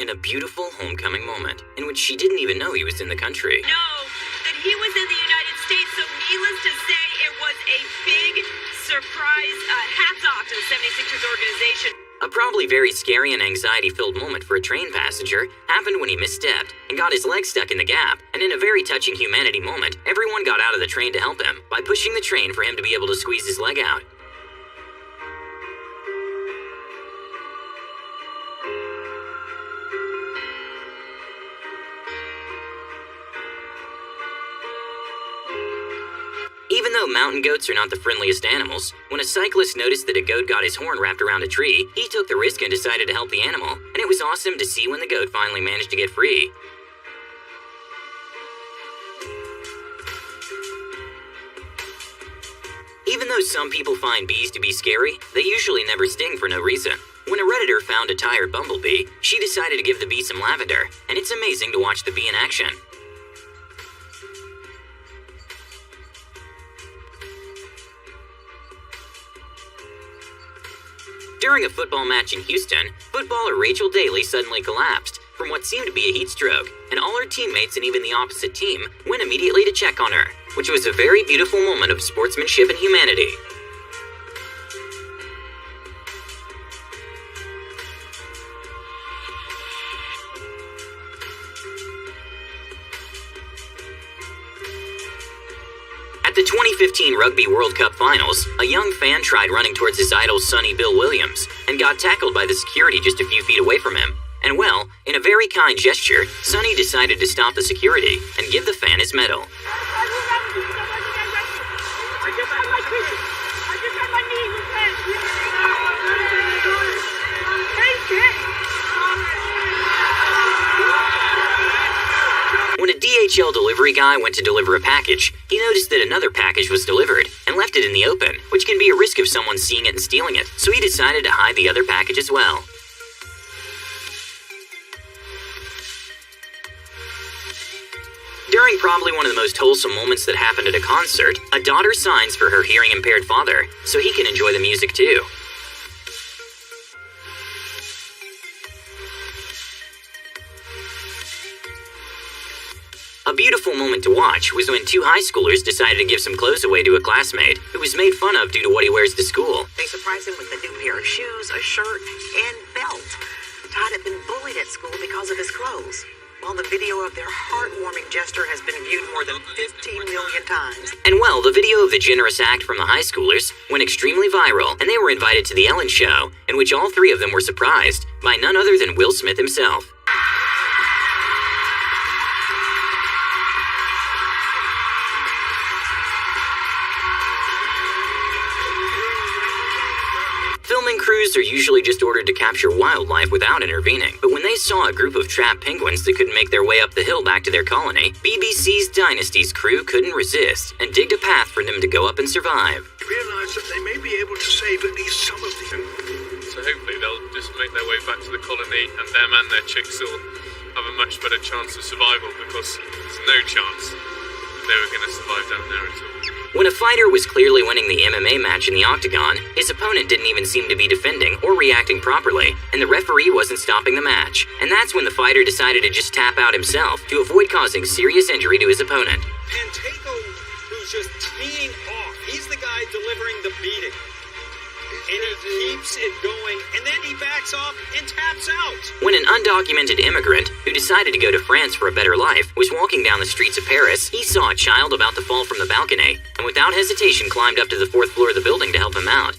in a beautiful homecoming moment in which she didn't even know he was in the country. Know that he was in the United States, so needless to say, it was a big surprise. Hats off to the 76ers organization. A probably very scary and anxiety-filled moment for a train passenger happened when he misstepped and got his leg stuck in the gap, and in a very touching humanity moment, everyone got out of the train to help him by pushing the train for him to be able to squeeze his leg out. Even though mountain goats are not the friendliest animals, when a cyclist noticed that a goat got his horn wrapped around a tree, he took the risk and decided to help the animal, and it was awesome to see when the goat finally managed to get free. Even though some people find bees to be scary, they usually never sting for no reason. When a Redditor found a tired bumblebee, she decided to give the bee some lavender, and it's amazing to watch the bee in action. During a football match in Houston, footballer Rachel Daly suddenly collapsed from what seemed to be a heat stroke, and all her teammates and even the opposite team went immediately to check on her, which was a very beautiful moment of sportsmanship and humanity. At the 2015 Rugby World Cup Finals, a young fan tried running towards his idol Sonny Bill Williams and got tackled by the security just a few feet away from him. And well, in a very kind gesture, Sonny decided to stop the security and give the fan his medal. When a DHL delivery guy went to deliver a package, he noticed that another package was delivered and left it in the open, which can be a risk of someone seeing it and stealing it, so he decided to hide the other package as well. During probably one of the most wholesome moments that happened at a concert, a daughter signs for her hearing-impaired father, so he can enjoy the music too. A beautiful moment to watch was when two high schoolers decided to give some clothes away to a classmate who was made fun of due to what he wears to school. They surprised him with a new pair of shoes, a shirt, and belt. Todd had been bullied at school because of his clothes. Well, the video of their heartwarming gesture has been viewed more than 15 million times. And well, the video of the generous act from the high schoolers went extremely viral, and they were invited to the Ellen Show, in which all three of them were surprised by none other than Will Smith himself. Filming crews are usually just ordered to capture wildlife without intervening, but when they saw a group of trapped penguins that couldn't make their way up the hill back to their colony, BBC's Dynasty's crew couldn't resist and digged a path for them to go up and survive. Realize that they may be able to save at least some of them. So hopefully they'll just make their way back to the colony, and them and their chicks will have a much better chance of survival, because there's no chance they were going to survive down there at all. When a fighter was clearly winning the MMA match in the octagon, his opponent didn't even seem to be defending or reacting properly, and the referee wasn't stopping the match. And that's when the fighter decided to just tap out himself to avoid causing serious injury to his opponent. Pantego, who's just teeing off, he's the guy delivering the beating. And he keeps it going, and then he backs off and taps out. When an undocumented immigrant, who decided to go to France for a better life, was walking down the streets of Paris, he saw a child about to fall from the balcony, and without hesitation climbed up to the 4th floor of the building to help him out.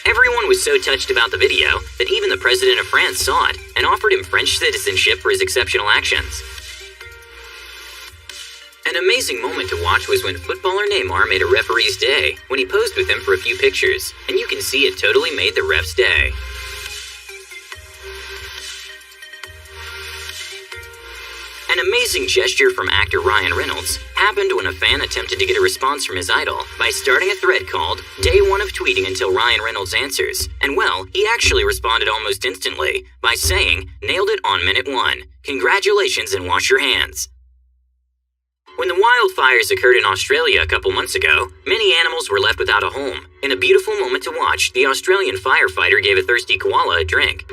Everyone was so touched about the video that even the president of France saw it and offered him French citizenship for his exceptional actions. An amazing moment to watch was when footballer Neymar made a referee's day when he posed with him for a few pictures, and you can see it totally made the ref's day. An amazing amusing gesture from actor Ryan Reynolds happened when a fan attempted to get a response from his idol by starting a thread called Day 1 of Tweeting Until Ryan Reynolds Answers. And well, he actually responded almost instantly by saying, "Nailed it on minute 1. Congratulations and wash your hands." When the wildfires occurred in Australia a couple months ago, many animals were left without a home. In a beautiful moment to watch, the Australian firefighter gave a thirsty koala a drink.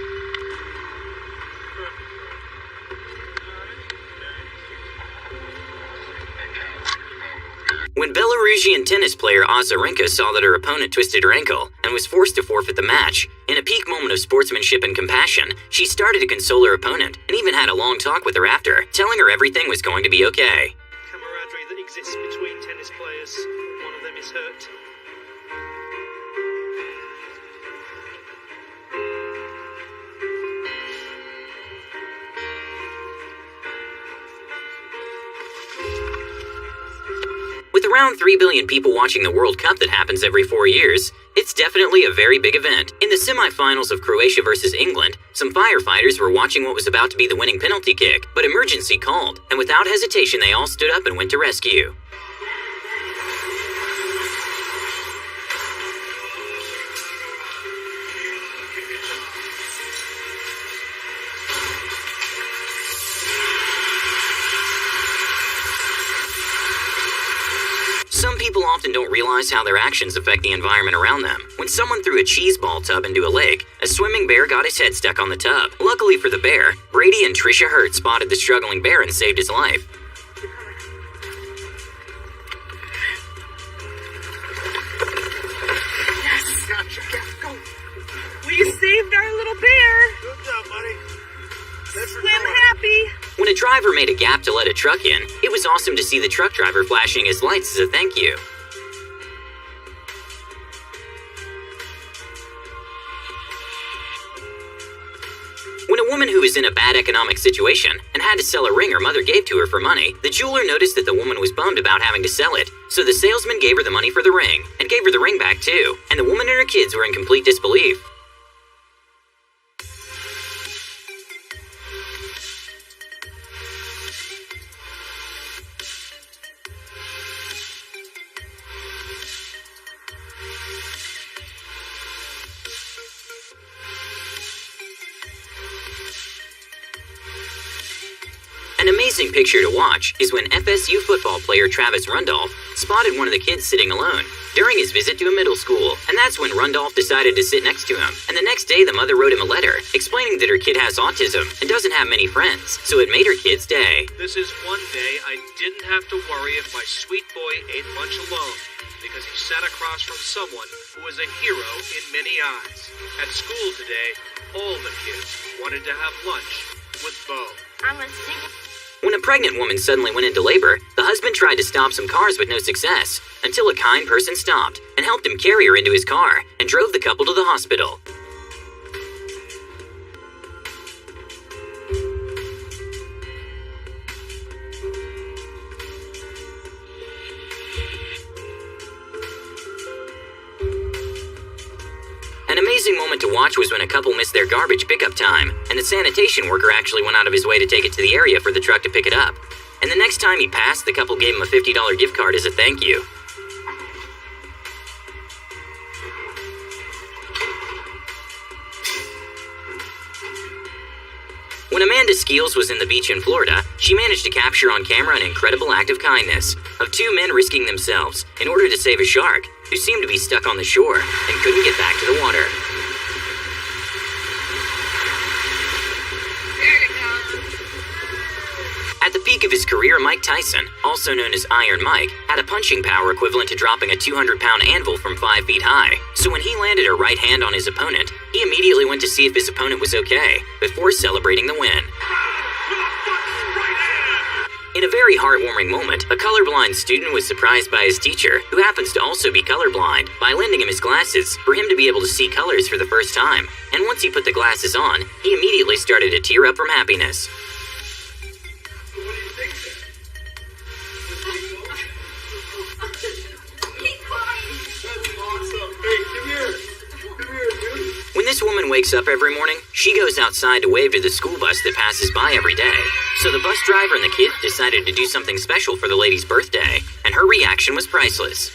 When Belarusian tennis player Azarenka saw that her opponent twisted her ankle and was forced to forfeit the match, in a peak moment of sportsmanship and compassion, she started to console her opponent and even had a long talk with her after, telling her everything was going to be okay. Camaraderie that exists between tennis players. One of them is hurt. With around 3 billion people watching the World Cup that happens every 4 years, it's definitely a very big event. In the semifinals of Croatia versus England, some firefighters were watching what was about to be the winning penalty kick, but emergency called, and without hesitation they all stood up and went to rescue. Some people often don't realize how their actions affect the environment around them. When someone threw a cheese ball tub into a lake, a swimming bear got his head stuck on the tub. Luckily for the bear, Brady and Trisha Hurt spotted the struggling bear and saved his life. Yes. Gotcha. Go. We saved our little bear. Good job, buddy. That's Swim happy. When a driver made a gap to let a truck in, it was awesome to see the truck driver flashing his lights as a thank you. When a woman who was in a bad economic situation and had to sell a ring her mother gave to her for money, the jeweler noticed that the woman was bummed about having to sell it, so the salesman gave her the money for the ring, and gave her the ring back too, and the woman and her kids were in complete disbelief. An amazing picture to watch is when FSU football player Travis Rundolph spotted one of the kids sitting alone during his visit to a middle school, and that's when Rundolph decided to sit next to him. And the next day the mother wrote him a letter explaining that her kid has autism and doesn't have many friends, so it made her kid's day. This is one day I didn't have to worry if my sweet boy ate lunch alone, because he sat across from someone who was a hero in many eyes. At school today, all the kids wanted to have lunch with Bo. When a pregnant woman suddenly went into labor, the husband tried to stop some cars with no success, until a kind person stopped and helped him carry her into his car and drove the couple to the hospital. An amazing moment to watch was when a couple missed their garbage pickup time, and the sanitation worker actually went out of his way to take it to the area for the truck to pick it up. And the next time he passed, the couple gave him a $50 gift card as a thank you. When Amanda Skeels was in the beach in Florida, she managed to capture on camera an incredible act of kindness of two men risking themselves in order to save a shark who seemed to be stuck on the shore and couldn't get back to the water. At the peak of his career, Mike Tyson, also known as Iron Mike, had a punching power equivalent to dropping a 200-pound anvil from 5 feet high. So when he landed a right hand on his opponent, he immediately went to see if his opponent was okay, before celebrating the win. In a very heartwarming moment, a colorblind student was surprised by his teacher, who happens to also be colorblind, by lending him his glasses for him to be able to see colors for the first time. And once he put the glasses on, he immediately started to tear up from happiness. When this woman wakes up every morning, she goes outside to wave to the school bus that passes by every day. So the bus driver and the kid decided to do something special for the lady's birthday, and her reaction was priceless.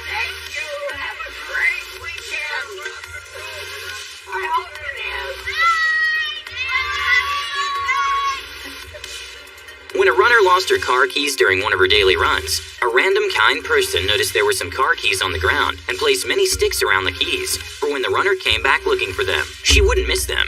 Thank you. Have a great weekend. I hope it is. When a runner lost her car keys during one of her daily runs, a random kind person noticed there were some car keys on the ground and placed many sticks around the keys for when the runner came back looking for them. She wouldn't miss them.